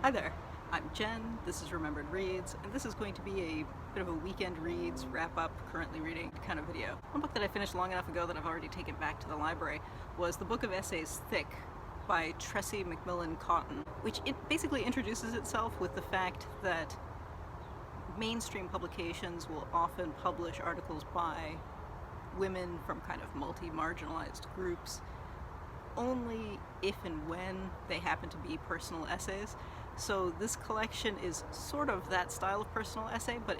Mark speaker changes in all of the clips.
Speaker 1: Hi there, I'm Jen, this is Remembered Reads, and this is going to be a bit of a weekend reads, wrap-up, currently reading kind of video. One book that I finished long enough ago that I've already taken back to the library was the book of essays Thick by Tressie, McMillan, Cottom, which it basically introduces itself with the fact that mainstream publications will often publish articles by women from kind of multi-marginalized groups only if and when they happen to be personal essays. So this collection is sort of that style of personal essay, but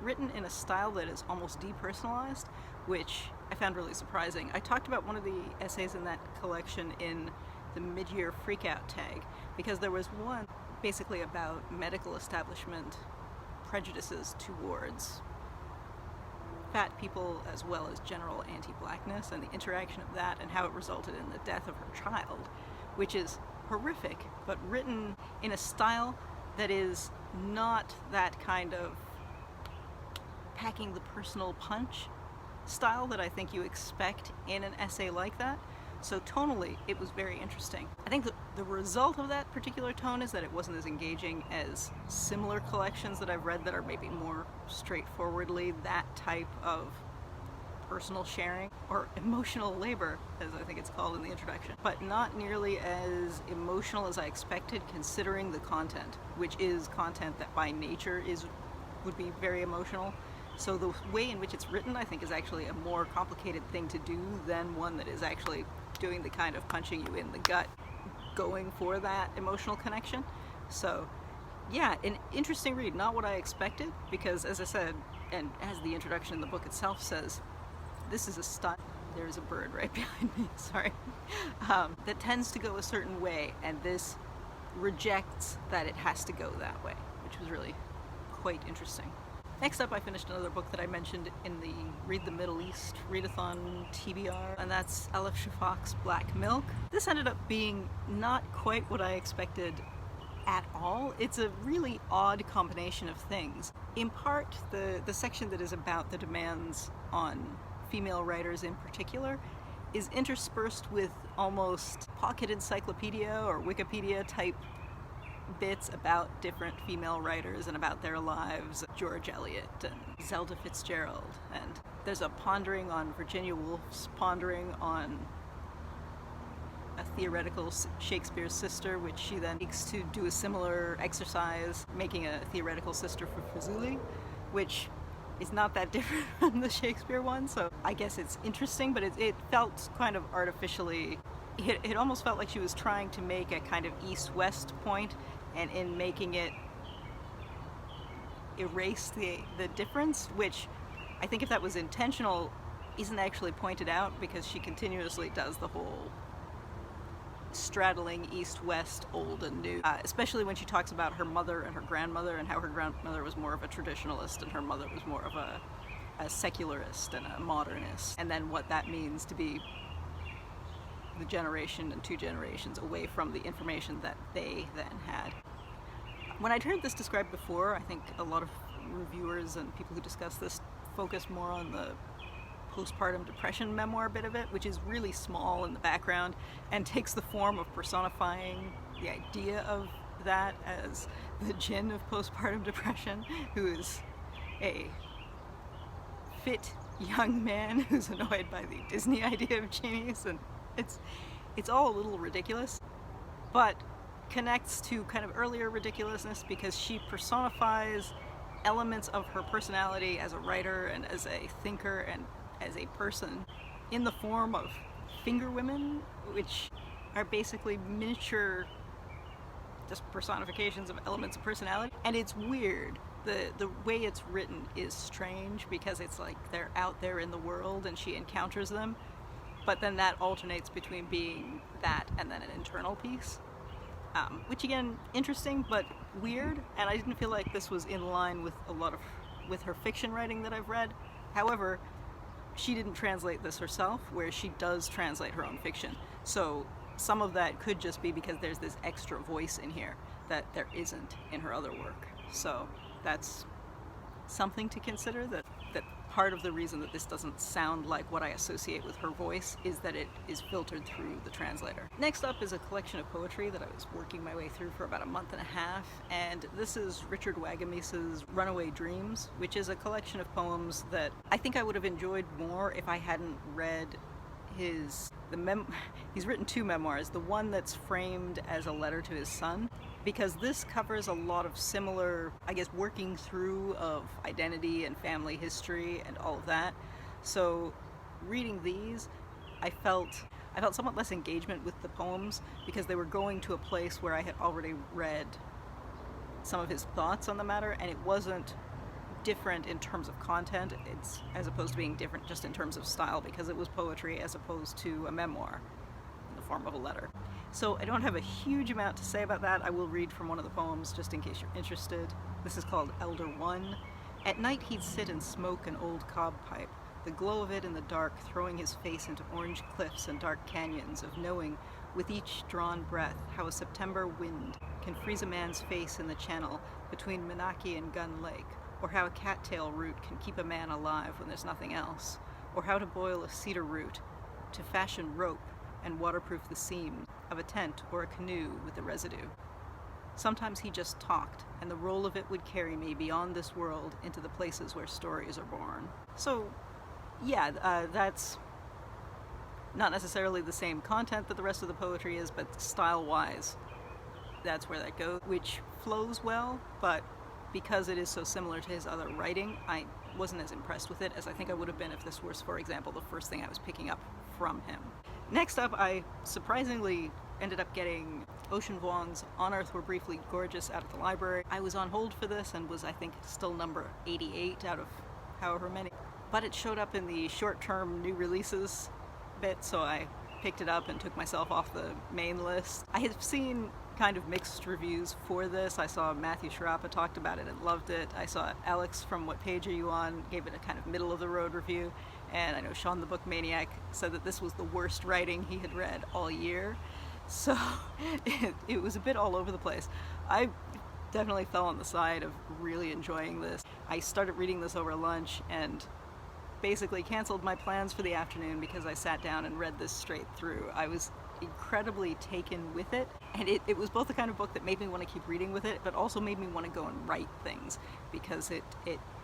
Speaker 1: written in a style that is almost depersonalized, which I found really surprising. I talked about one of the essays in that collection in the mid-year freakout tag, because there was one basically about medical establishment prejudices towards fat people as well as general anti-blackness and the interaction of that and how it resulted in the death of her child, which is horrific, but written in a style that is not that kind of packing the personal punch style that I think you expect in an essay like that. So tonally, it was very interesting. I think the result of that particular tone is that it wasn't as engaging as similar collections that I've read that are maybe more straightforwardly that type of personal sharing, or emotional labor, as I think it's called in the introduction, but not nearly as emotional as I expected considering the content, which is content that by nature would be very emotional. So the way in which it's written, I think, is actually a more complicated thing to do than one that is actually doing the kind of punching you in the gut, going for that emotional connection. So yeah, an interesting read, not what I expected, because as I said, and as the introduction in the book itself says, this is a style, there's a bird right behind me, sorry, that tends to go a certain way, and this rejects that it has to go that way, which was really quite interesting. Next up, I finished another book that I mentioned in the Read the Middle East Readathon TBR, and that's Elif Shafak's Black Milk. This ended up being not quite what I expected at all. It's a really odd combination of things. In part, the section that is about the demands on female writers in particular is interspersed with almost pocket encyclopedia or Wikipedia type bits about different female writers and about their lives, George Eliot and Zelda Fitzgerald, and there's a pondering on Virginia Woolf's pondering on a theoretical Shakespeare's sister, which she then seeks to do a similar exercise, making a theoretical sister for Fuzuli, which is not that different from the Shakespeare one, so I guess it's interesting, but it felt kind of artificially, it almost felt like she was trying to make a kind of east-west point, and in making it erase the difference, which I think if that was intentional isn't actually pointed out, because she continuously does the whole straddling east-west, old and new, especially when she talks about her mother and her grandmother, and how her grandmother was more of a traditionalist and her mother was more of a secularist and a modernist, and then what that means to be the generation and two generations away from the information that they then had. When I'd heard this described before, I think a lot of reviewers and people who discuss this focus more on the postpartum depression memoir bit of it, which is really small in the background and takes the form of personifying the idea of that as the djinn of postpartum depression, who is a fit young man who's annoyed by the Disney idea of genies, and it's all a little ridiculous, but connects to kind of earlier ridiculousness because she personifies elements of her personality as a writer and as a thinker and as a person in the form of finger women, which are basically miniature just personifications of elements of personality. And it's weird. The way it's written is strange because it's like they're out there in the world and she encounters them, but then that alternates between being that and then an internal piece. Which again, interesting but weird, and I didn't feel like this was in line with with her fiction writing that I've read. However, she didn't translate this herself, where she does translate her own fiction. So some of that could just be because there's this extra voice in here that there isn't in her other work. So that's something to consider, that part of the reason that this doesn't sound like what I associate with her voice is that it is filtered through the translator. Next up is a collection of poetry that I was working my way through for about a month and a half, and this is Richard Wagamese's Runaway Dreams, which is a collection of poems that I think I would have enjoyed more if I hadn't read he's written two memoirs, the one that's framed as a letter to his son, because this covers a lot of similar, I guess, working through of identity and family history and all of that. So reading these, I felt somewhat less engagement with the poems because they were going to a place where I had already read some of his thoughts on the matter, and it wasn't different in terms of content, it's as opposed to being different just in terms of style, because it was poetry as opposed to a memoir in the form of a letter. So I don't have a huge amount to say about that. I will read from one of the poems just in case you're interested. This is called Elder One. At night he'd sit and smoke an old cob pipe, the glow of it in the dark throwing his face into orange cliffs and dark canyons of knowing with each drawn breath how a September wind can freeze a man's face in the channel between Menaki and Gun Lake, or how a cattail root can keep a man alive when there's nothing else, or how to boil a cedar root to fashion rope and waterproof the seam of a tent or a canoe with the residue. Sometimes he just talked, and the roll of it would carry me beyond this world into the places where stories are born. So, yeah, that's not necessarily the same content that the rest of the poetry is, but style-wise, that's where that goes, which flows well, but because it is so similar to his other writing, I wasn't as impressed with it as I think I would have been if this was, for example, the first thing I was picking up from him. Next up, I surprisingly ended up getting Ocean Vuong's On Earth We're Briefly Gorgeous out of the library. I was on hold for this and was, I think, still number 88 out of however many. But it showed up in the short-term new releases bit, so I picked it up and took myself off the main list. I have seen kind of mixed reviews for this. I saw Matthew Sharapa talked about it and loved it. I saw Alex from What Page Are You On gave it a kind of middle of the road review, and I know Sean the Book Maniac said that this was the worst writing he had read all year. So it was a bit all over the place. I definitely fell on the side of really enjoying this. I started reading this over lunch and basically canceled my plans for the afternoon because I sat down and read this straight through. I was incredibly taken with it, and it was both the kind of book that made me want to keep reading with it, but also made me want to go and write things, because it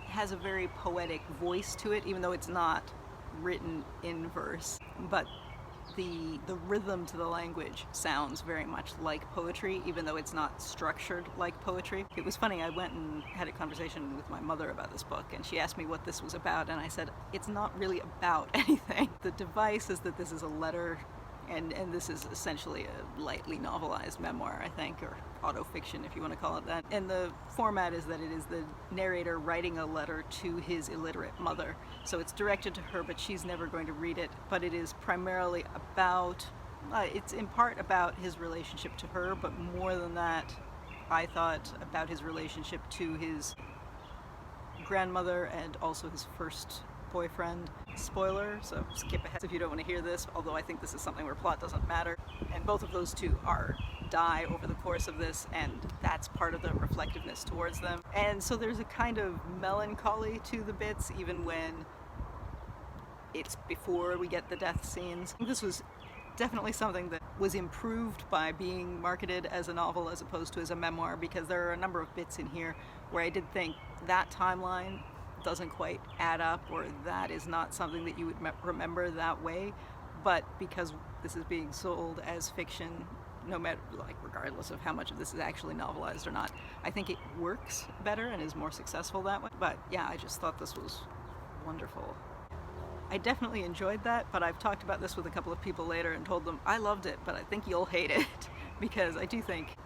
Speaker 1: has a very poetic voice to it, even though it's not written in verse, but the rhythm to the language sounds very much like poetry, even though it's not structured like poetry. It was funny, I went and had a conversation with my mother about this book, and she asked me what this was about, and I said, it's not really about anything. The device is that this is a letter, and this is essentially a lightly novelized memoir, I think, or autofiction if you want to call it that. And the format is that it is the narrator writing a letter to his illiterate mother. So it's directed to her, but she's never going to read it. But it is primarily about, it's in part about his relationship to her, but more than that, I thought about his relationship to his grandmother and also his first boyfriend. Spoiler, so skip ahead if you don't want to hear this, although I think this is something where plot doesn't matter. And both of those two die over the course of this, and that's part of the reflectiveness towards them. And so there's a kind of melancholy to the bits, even when it's before we get the death scenes. This was definitely something that was improved by being marketed as a novel as opposed to as a memoir, because there are a number of bits in here where I did think that timeline doesn't quite add up, or that is not something that you would remember that way. But because this is being sold as fiction, no matter, like, regardless of how much of this is actually novelized or not, I think it works better and is more successful that way. But yeah, I just thought this was wonderful. I definitely enjoyed that, but I've talked about this with a couple of people later and told them I loved it, but I think you'll hate it, because I do think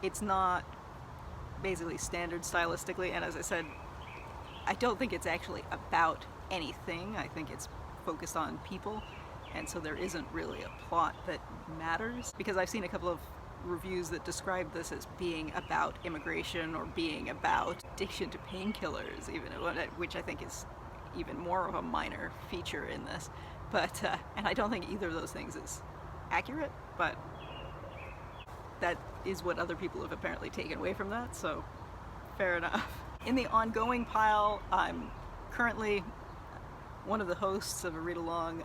Speaker 1: it's not basically standard stylistically, and as I said, I don't think it's actually about anything. I think it's focused on people, and so there isn't really a plot that matters, because I've seen a couple of reviews that describe this as being about immigration or being about addiction to painkillers, even, which I think is even more of a minor feature in this. But and I don't think either of those things is accurate, but that is what other people have apparently taken away from that, so fair enough. In the ongoing pile, I'm currently one of the hosts of a read-along,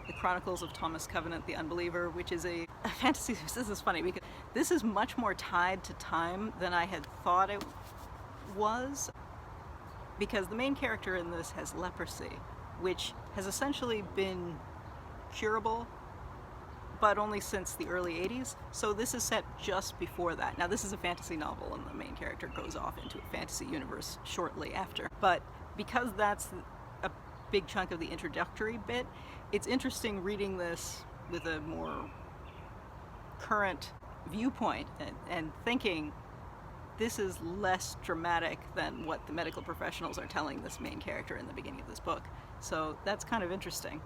Speaker 1: the Chronicles of Thomas Covenant, the Unbeliever, which is a fantasy. This is funny because this is much more tied to time than I had thought it was, because the main character in this has leprosy, which has essentially been curable, but only since the early 80s. So this is set just before that. Now, this is a fantasy novel, and the main character goes off into a fantasy universe shortly after. But because that's a big chunk of the introductory bit, it's interesting reading this with a more current viewpoint and thinking this is less dramatic than what the medical professionals are telling this main character in the beginning of this book. So that's kind of interesting.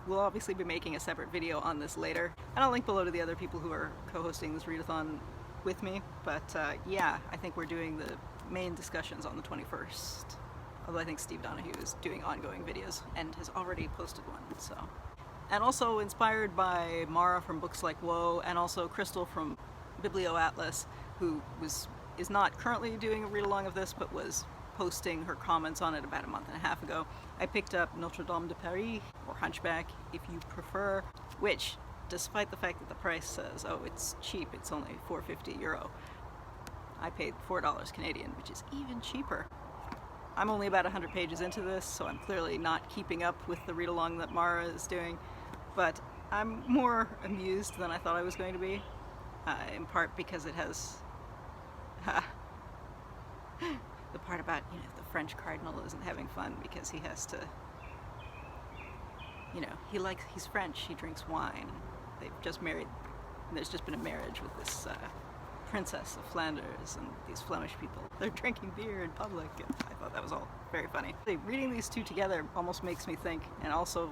Speaker 1: We'll obviously be making a separate video on this later, and I'll link below to the other people who are co-hosting this readathon with me. But yeah, I think we're doing the main discussions on the 21st. Although I think Steve Donahue is doing ongoing videos and has already posted one. So, and also inspired by Mara from Books Like Woe, and also Crystal from Biblio-Atlas, who is not currently doing a read-along of this, but was posting her comments on it about a month and a half ago. I picked up Notre-Dame de Paris, or Hunchback if you prefer, which, despite the fact that the price says, oh, it's cheap, it's only €4.50, I paid $4 Canadian, which is even cheaper. I'm only about 100 pages into this, so I'm clearly not keeping up with the read-along that Mara is doing, but I'm more amused than I thought I was going to be, in part because it has the part about, the French Cardinal isn't having fun because he has to, he's French, he drinks wine. They've just married, and there's just been a marriage with this princess of Flanders, and these Flemish people, they're drinking beer in public, and I thought that was all very funny. Reading these two together almost makes me think, and also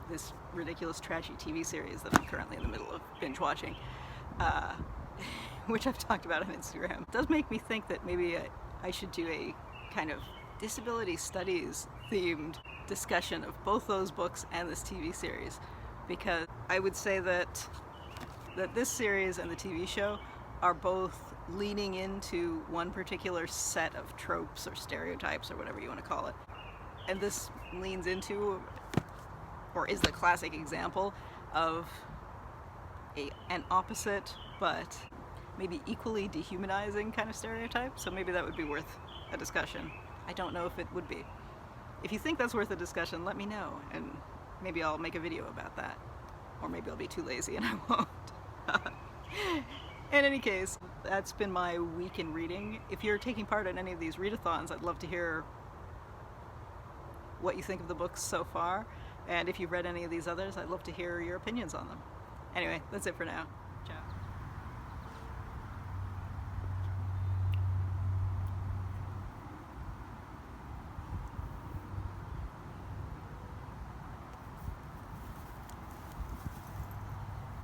Speaker 1: this ridiculous trashy TV series that I'm currently in the middle of binge watching, which I've talked about on Instagram, it does make me think that maybe I should do a kind of disability studies themed discussion of both those books and this TV series, because I would say that this series and the TV show are both leaning into one particular set of tropes or stereotypes or whatever you want to call it, and this leans into, or is the classic example of an opposite but maybe equally dehumanizing kind of stereotype. So maybe that would be worth a discussion. I don't know if it would be. If you think that's worth a discussion, let me know, and maybe I'll make a video about that. Or maybe I'll be too lazy and I won't. In any case, that's been my week in reading. If you're taking part in any of these readathons, I'd love to hear what you think of the books so far. And if you've read any of these others, I'd love to hear your opinions on them. Anyway, that's it for now.